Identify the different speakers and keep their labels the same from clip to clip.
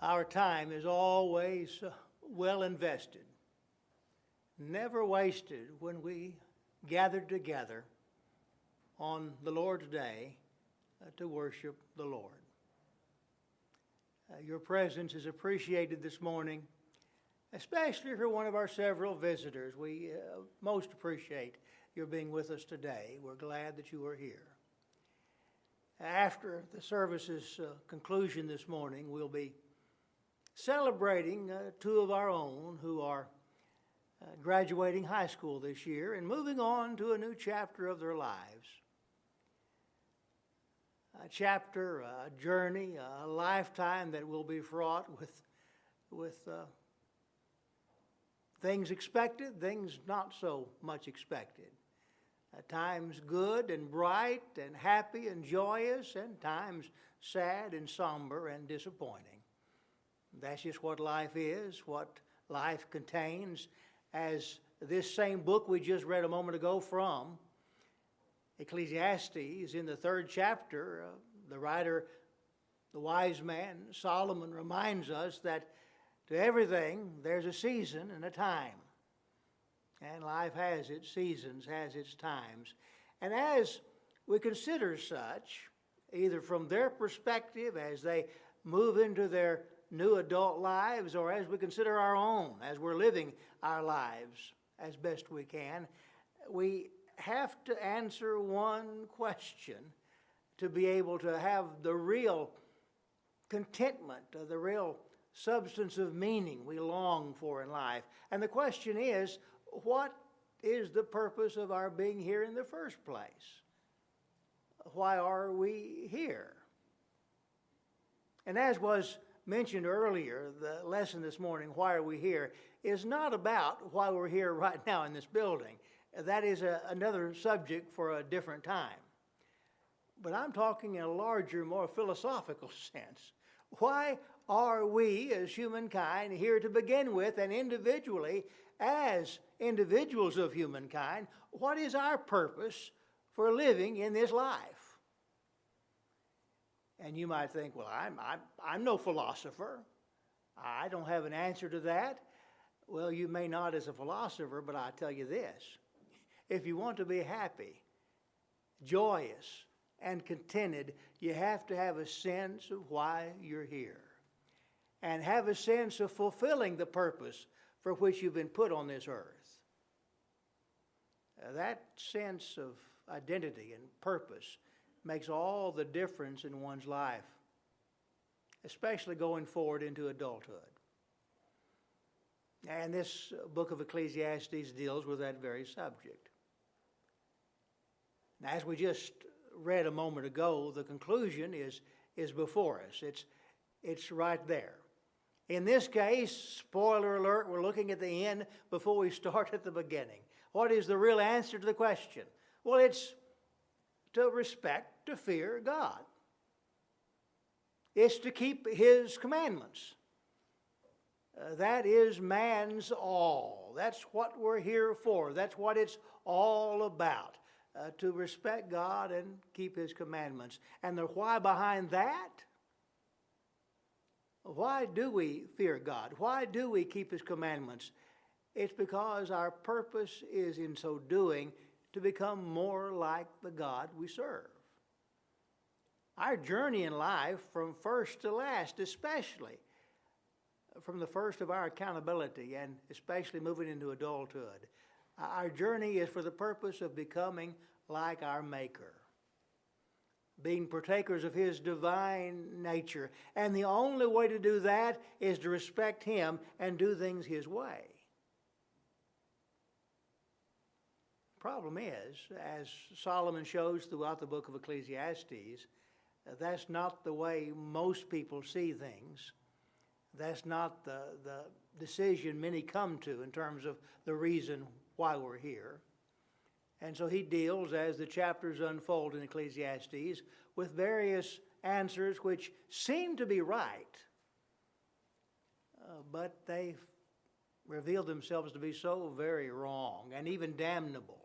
Speaker 1: Our time is always well invested, never wasted when we gather together on the Lord's Day to worship the Lord. Your presence is appreciated this morning, especially for one of our several visitors. We most appreciate your being with us today. We're glad that you are here. After the service's conclusion this morning, we'll be celebrating two of our own who are graduating high school this year and moving on to a new chapter of their lives. A chapter, a journey, a lifetime that will be fraught with things expected, things not so much expected. Times good and bright and happy and joyous, and times sad and somber and disappointing. That's just what life is, what life contains. As this same book we just read a moment ago from Ecclesiastes, in the 3rd chapter, the writer, the wise man, Solomon, reminds us that to everything there's a season and a time. And life has its seasons, has its times. And as we consider such, either from their perspective as they move into their new adult lives, or as we consider our own, as we're living our lives as best we can, we have to answer one question to be able to have the real contentment, the real substance of meaning we long for in life. And the question is, what is the purpose of our being here in the first place? Why are we here? And as was mentioned earlier, the lesson this morning, Why Are We Here, is not about why we're here right now in this building. That is another subject for a different time. But I'm talking in a larger, more philosophical sense. Why are we as humankind here to begin with, and individually as individuals of humankind? What is our purpose for living in this life? And you might think, well, I'm no philosopher. I don't have an answer to that. Well, you may not as a philosopher, but I tell you this. If you want to be happy, joyous, and contented, you have to have a sense of why you're here. And have a sense of fulfilling the purpose for which you've been put on this earth. That sense of identity and purpose makes all the difference in one's life, especially going forward into adulthood. And this book of Ecclesiastes deals with that very subject. Now, as we just read a moment ago, the conclusion is before us. It's right there. In this case, spoiler alert, we're looking at the end before we start at the beginning. What is the real answer to the question? Well, it's to respect, to fear God. It's to keep His commandments. That is man's all. That's what we're here for. That's what it's all about. To respect God and keep His commandments. And the why behind that? Why do we fear God? Why do we keep His commandments? It's because our purpose is in so doing to become more like the God we serve. Our journey in life from first to last, especially from the first of our accountability and especially moving into adulthood, our journey is for the purpose of becoming like our Maker, being partakers of His divine nature. And the only way to do that is to respect Him and do things His way. Problem is, as Solomon shows throughout the book of Ecclesiastes, that's not the way most people see things. That's not the decision many come to in terms of the reason why we're here. And so he deals, as the chapters unfold in Ecclesiastes, with various answers which seem to be right, but they reveal themselves to be so very wrong and even damnable.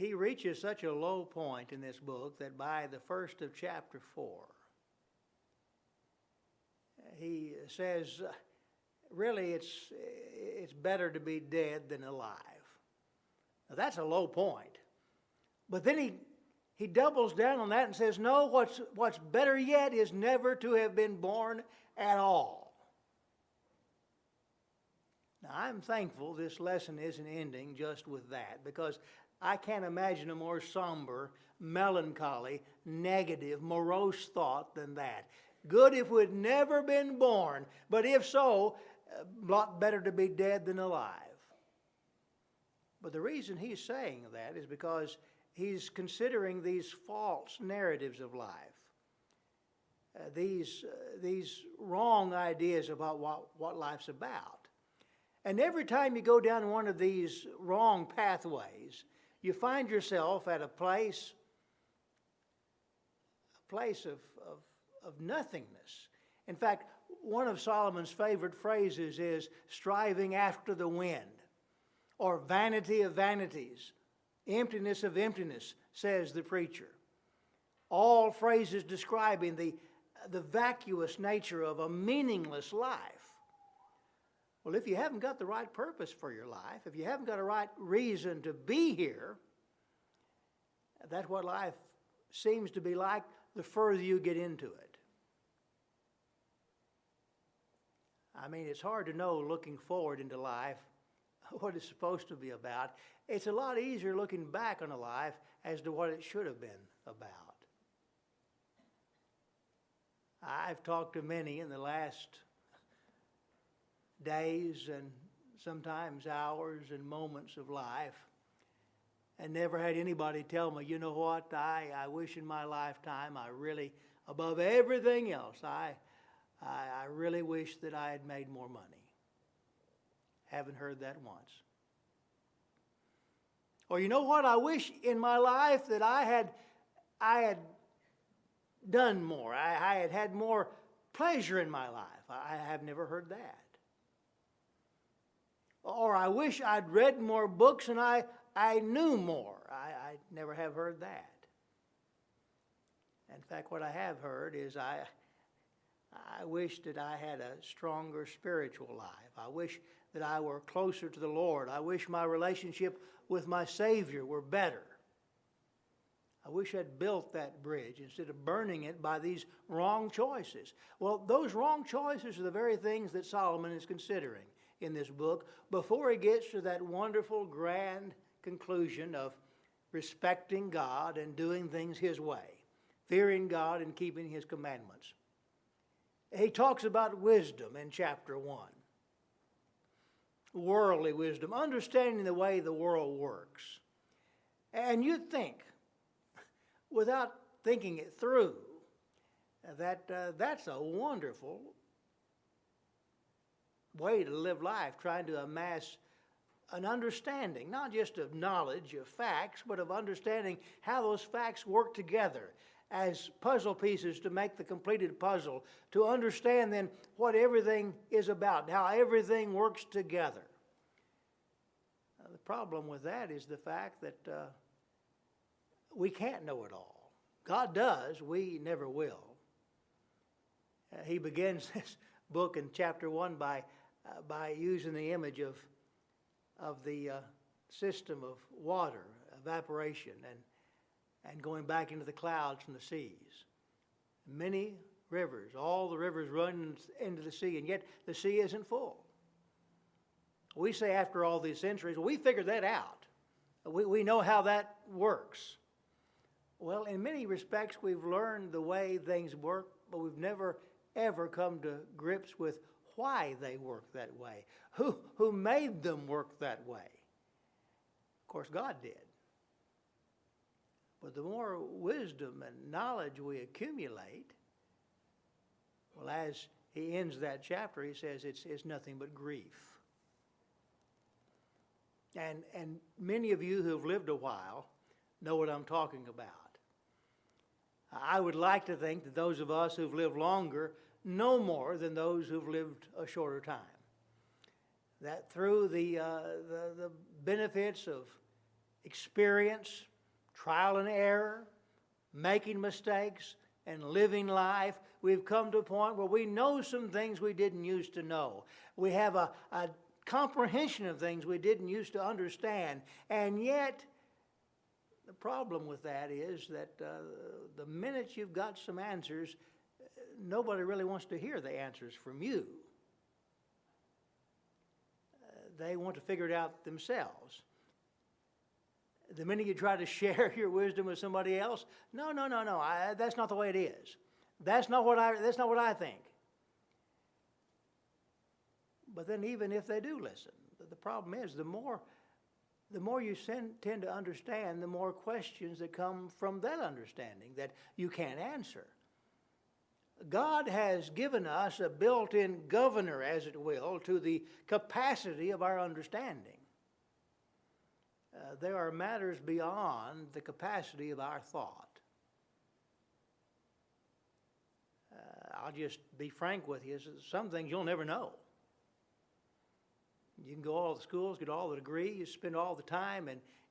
Speaker 1: he reaches such a low point in this book that by the first of chapter 4, he says, really, it's better to be dead than alive. Now, that's a low point. But then he doubles down on that and says, no, what's better yet is never to have been born at all. Now, I'm thankful this lesson isn't ending just with that, because I can't imagine a more somber, melancholy, negative, morose thought than that. Good if we'd never been born, but if so, a lot better to be dead than alive. But the reason he's saying that is because he's considering these false narratives of life, these wrong ideas about what life's about. And every time you go down one of these wrong pathways, you find yourself at a place of nothingness. In fact, one of Solomon's favorite phrases is striving after the wind, or vanity of vanities, emptiness of emptiness, says the preacher. All phrases describing the vacuous nature of a meaningless life. Well, if you haven't got the right purpose for your life, if you haven't got a right reason to be here, that's what life seems to be like the further you get into it. I mean, it's hard to know looking forward into life what it's supposed to be about. It's a lot easier looking back on a life as to what it should have been about. I've talked to many in the last days and sometimes hours and moments of life, and never had anybody tell me, you know what, I wish in my lifetime I really, above everything else, I really wish that I had made more money. Haven't heard that once. Or you know what, I wish in my life that I had done more. I had had more pleasure in my life. I have never heard that. Or I wish I'd read more books and I knew more. I never have heard that. In fact, what I have heard is I wish that I had a stronger spiritual life. I wish that I were closer to the Lord. I wish my relationship with my Savior were better. I wish I'd built that bridge instead of burning it by these wrong choices. Well, those wrong choices are the very things that Solomon is considering in this book before he gets to that wonderful, grand conclusion of respecting God and doing things His way, fearing God and keeping His commandments. He talks about wisdom in chapter 1. Worldly wisdom, understanding the way the world works. And you'd think, without thinking it through, that that's a wonderful way to live life, trying to amass an understanding, not just of knowledge of facts, but of understanding how those facts work together as puzzle pieces to make the completed puzzle, to understand then what everything is about, how everything works together. The problem with that is the fact that we can't know it all. God does, we never will. He begins this book in chapter 1 by using the image of the system of water, evaporation, and going back into the clouds from the seas. Many rivers, all the rivers run into the sea, and yet the sea isn't full. We say after all these centuries, well, we figured that out. We know how that works. Well, in many respects, we've learned the way things work, but we've never, ever come to grips with why they work that way. Who made them work that way? Of course, God did. But the more wisdom and knowledge we accumulate, well, as he ends that chapter, he says it's nothing but grief. And many of you who have lived a while know what I'm talking about. I would like to think that those of us who've lived longer know more than those who've lived a shorter time. That through the benefits of experience trial and error, making mistakes, and living life, we've come to a point where we know some things we didn't used to know. We have a comprehension of things we didn't used to understand. And yet, the problem with that is that the minute you've got some answers, nobody really wants to hear the answers from you. They want to figure it out themselves. The minute you try to share your wisdom with somebody else, no, that's not the way it is. That's not what I think. But then even if they do listen, the problem is the more you tend to understand, the more questions that come from that understanding that you can't answer. God has given us a built-in governor, as it will, to the capacity of our understanding. There are matters beyond the capacity of our thought. I'll just be frank with you. Some things you'll never know. You can go all the schools, get all the degrees, spend all the time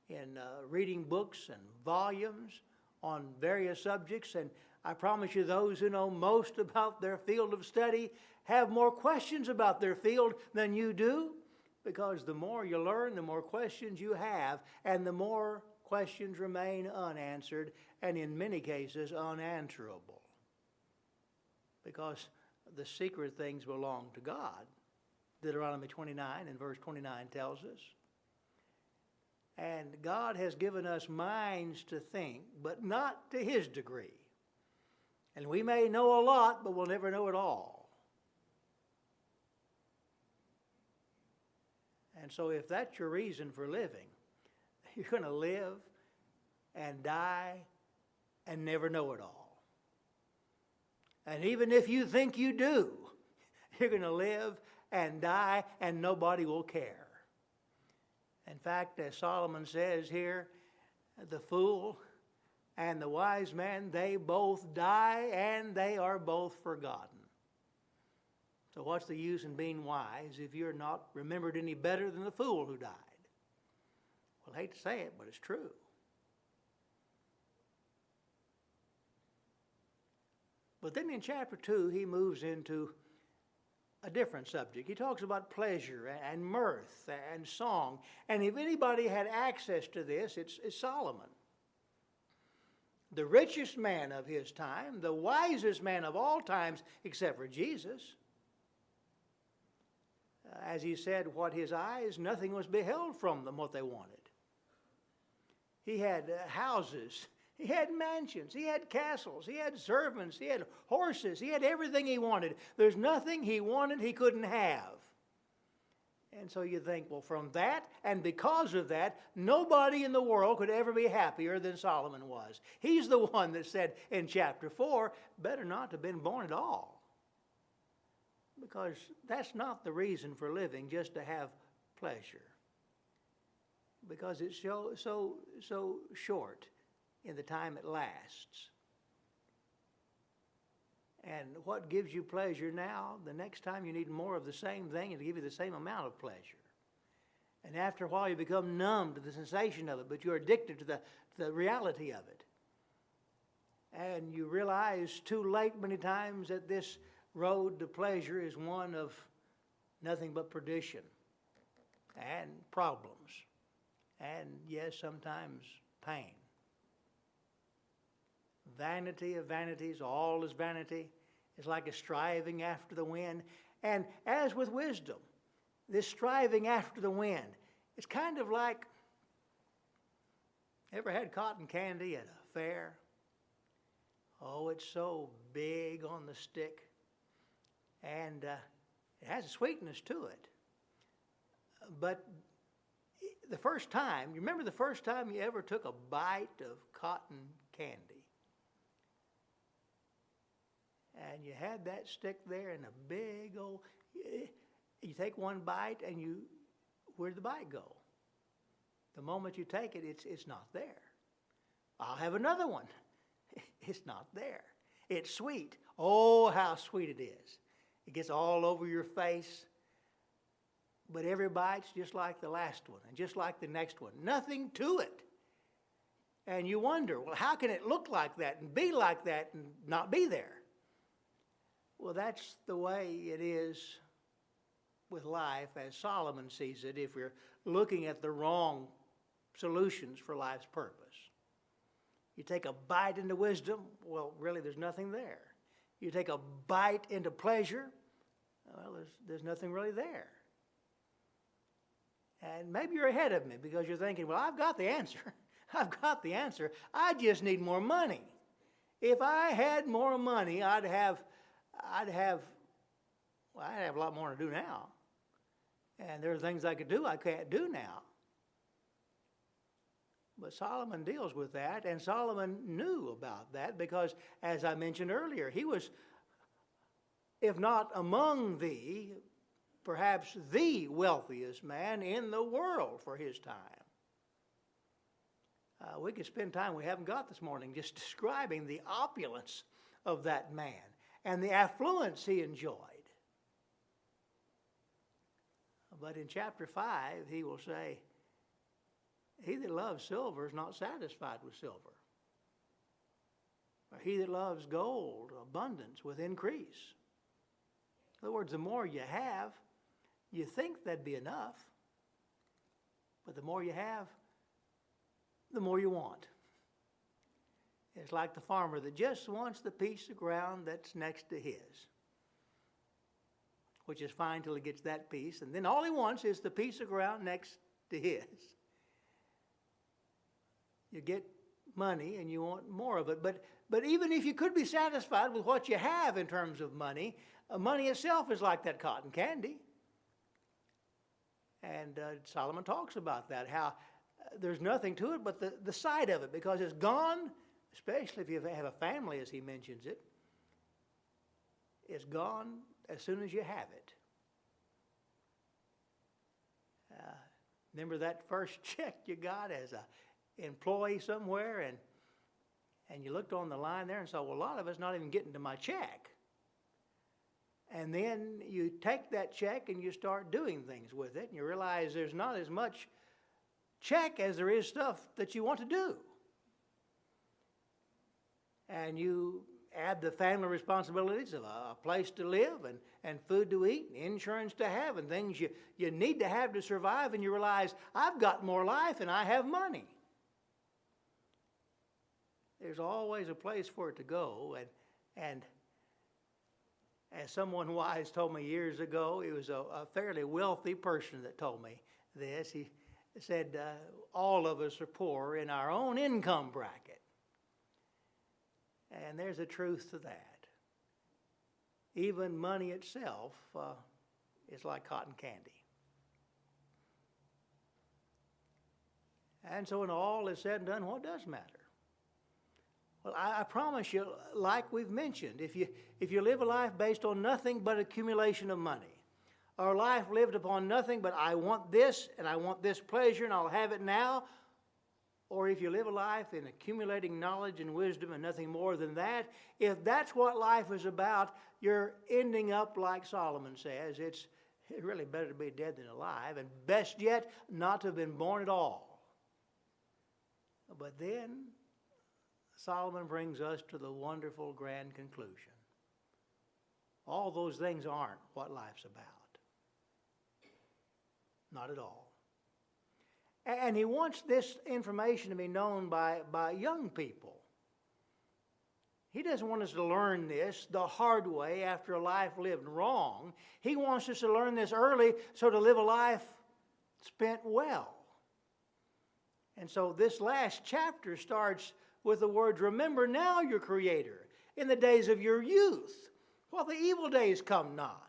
Speaker 1: in reading books and volumes on various subjects, and I promise you those who know most about their field of study have more questions about their field than you do, because the more you learn, the more questions you have, and the more questions remain unanswered, and in many cases unanswerable, because the secret things belong to God. Deuteronomy 29 and verse 29 tells us. And God has given us minds to think, but not to His degree. And we may know a lot, but we'll never know it all. And so if that's your reason for living, you're going to live and die and never know it all. And even if you think you do, you're going to live and die and nobody will care. In fact, as Solomon says here, the fool and the wise man, they both die and they are both forgotten. So what's the use in being wise if you're not remembered any better than the fool who died? Well, I hate to say it, but it's true. But then in chapter 2, he moves into a different subject. He talks about pleasure and mirth and song. And if anybody had access to this, it's Solomon. The richest man of his time, the wisest man of all times except for Jesus. As he said, what his eyes, nothing was beheld from them what they wanted. He had houses, he had mansions, he had castles, he had servants, he had horses, he had everything he wanted. There's nothing he wanted he couldn't have. And so you think, well, from that and because of that, nobody in the world could ever be happier than Solomon was. He's the one that said in chapter 4, better not to have been born at all. Because that's not the reason for living, just to have pleasure. Because it's so short in the time it lasts. And what gives you pleasure now, the next time you need more of the same thing, it'll give you the same amount of pleasure. And after a while you become numb to the sensation of it, but you're addicted to the reality of it. And you realize too late many times that this road to pleasure is one of nothing but perdition and problems and, yes, sometimes pain. Vanity of vanities, all is vanity. It's like a striving after the wind. And as with wisdom, this striving after the wind, it's kind of like, ever had cotton candy at a fair? Oh, it's so big on the stick. And it has a sweetness to it. But the first time, you remember the first time you ever took a bite of cotton candy? And you had that stick there and a big old, you take one bite and where'd the bite go? The moment you take it, it's not there. I'll have another one. It's not there. It's sweet. Oh, how sweet it is. It gets all over your face. But every bite's just like the last one and just like the next one. Nothing to it. And you wonder, well, how can it look like that and be like that and not be there? Well, that's the way it is with life as Solomon sees it if we're looking at the wrong solutions for life's purpose. You take a bite into wisdom, well, really there's nothing there. You take a bite into pleasure, well, there's nothing really there. And maybe you're ahead of me because you're thinking, well, I've got the answer. I've got the answer. I just need more money. If I had more money, I'd have a lot more to do now. And there are things I could do I can't do now. But Solomon deals with that, and Solomon knew about that because, as I mentioned earlier, he was, if not among perhaps the wealthiest man in the world for his time. We could spend time we haven't got this morning just describing the opulence of that man and the affluence he enjoyed. But in chapter 5, he will say, he that loves silver is not satisfied with silver. Or he that loves gold, abundance with increase. In other words, the more you have, you think that'd be enough. But the more you have, the more you want. It's like the farmer that just wants the piece of ground that's next to his, which is fine till he gets that piece, and then all he wants is the piece of ground next to his. You get money and you want more of it, but even if you could be satisfied with what you have in terms of money, money itself is like that cotton candy. And Solomon talks about that, how there's nothing to it but the sight of it, because it's gone, especially if you have a family, as he mentions it. It's gone as soon as you have it. Remember that first check you got as an employee somewhere, and you looked on the line there and saw, well, a lot of it's not even getting to my check. And then you take that check and you start doing things with it, and you realize there's not as much check as there is stuff that you want to do. And you add the family responsibilities of a place to live and food to eat and insurance to have and things you need to have to survive, and you realize, I've got more life and I have money. There's always a place for it to go, and as someone wise told me years ago, it was a fairly wealthy person that told me this. He said, all of us are poor in our own income bracket. And there's a truth to that. Even money itself is like cotton candy. And so when all is said and done, what does matter? Well, I promise you, like we've mentioned, if you live a life based on nothing but accumulation of money, or a life lived upon nothing but I want this and I want this pleasure and I'll have it now, or if you live a life in accumulating knowledge and wisdom and nothing more than that, if that's what life is about, you're ending up like Solomon says. It's really better to be dead than alive, and best yet, not to have been born at all. But then Solomon brings us to the wonderful grand conclusion. All those things aren't what life's about. Not at all. And he wants this information to be known by young people. He doesn't want us to learn this the hard way after a life lived wrong. He wants us to learn this early so to live a life spent well. And so this last chapter starts with the words, remember now your Creator in the days of your youth, while the evil days come not.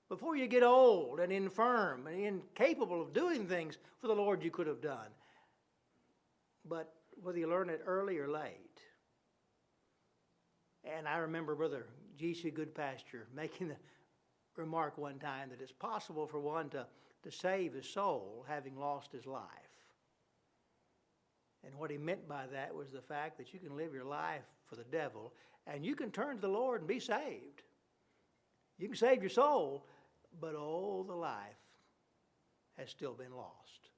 Speaker 1: Before you get old and infirm and incapable of doing things for the Lord you could have done. But whether you learn it early or late. And I remember Brother G.C. Goodpasture making the remark one time that it's possible for one to save his soul having lost his life. And what he meant by that was the fact that you can live your life for the devil and you can turn to the Lord and be saved. You can save your soul, but all the life has still been lost.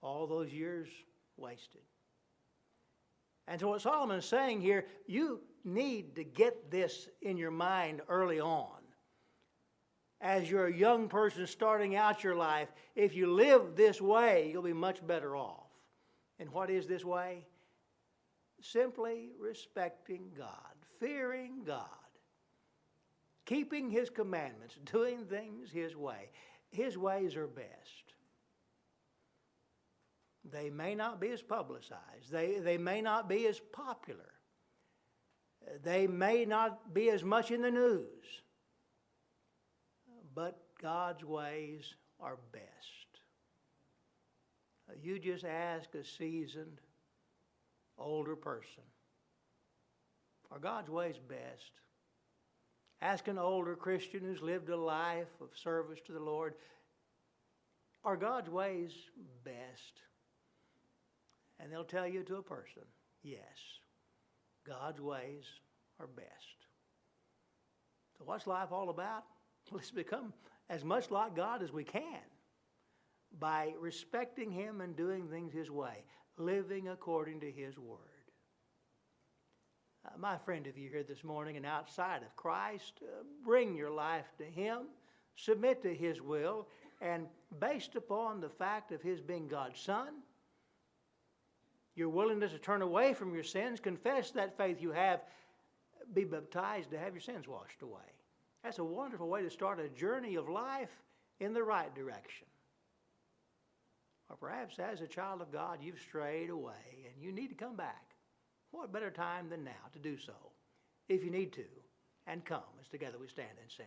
Speaker 1: All those years wasted. And so what Solomon is saying here, you need to get this in your mind early on. As you're a young person starting out your life, if you live this way, you'll be much better off. And what is this way? Simply respecting God, fearing God, keeping His commandments, doing things His way. His ways are best. They may not be as publicized. They may not be as popular. They may not be as much in the news. But God's ways are best. You just ask a seasoned, older person, are God's ways best? Ask an older Christian who's lived a life of service to the Lord, are God's ways best? And they'll tell you to a person, yes, God's ways are best. So what's life all about? Let's become as much like God as we can by respecting Him and doing things His way, living according to His Word. My friend, if you're here this morning and outside of Christ, bring your life to Him, submit to His will, and based upon the fact of His being God's Son, your willingness to turn away from your sins, confess that faith you have, be baptized to have your sins washed away. That's a wonderful way to start a journey of life in the right direction. Or perhaps as a child of God, you've strayed away and you need to come back. What better time than now to do so, if you need to, and come as together we stand and sing.